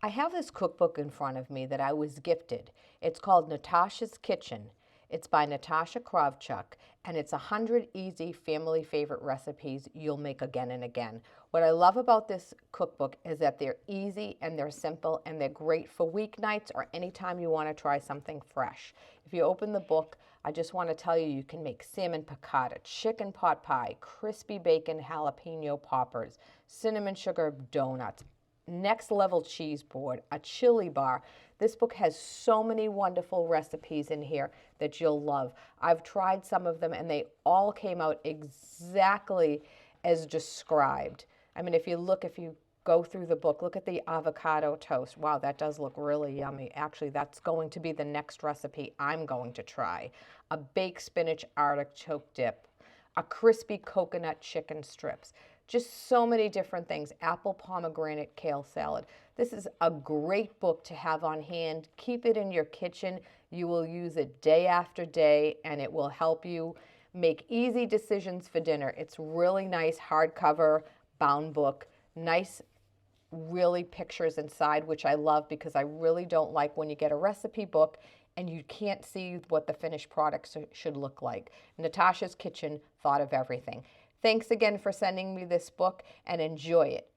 I have this cookbook in front of me that I was gifted. It's called Natasha's Kitchen. It's by Natasha and it's 100 easy family favorite recipes you'll make again and again. What I love about this cookbook is that they're easy and they're simple and they're great for weeknights or anytime you want to try something fresh. If you open the book, I just want to tell you you can make salmon piccata, chicken pot pie, crispy bacon jalapeno poppers, cinnamon sugar donuts, next level cheese board, a chili bar. This book has so many wonderful recipes in here that you'll love. I've tried some of them and they all came out exactly as described. I mean, if you go through the book, look at the avocado toast. Wow, that does look really yummy. Actually, that's going to be the next recipe I'm going to try. A baked spinach artichoke dip, a crispy coconut chicken strips. Just so many different things. Apple pomegranate kale salad. This is a great book to have on hand. Keep it in your kitchen. You will use it day after day and it will help you make easy decisions for dinner. It's really nice hardcover bound book. Nice really pictures inside, which I love because I really don't like when you get a recipe book and you can't see what the finished product should look like. Natasha's Kitchen thought of everything. Thanks again for sending me this book and enjoy it.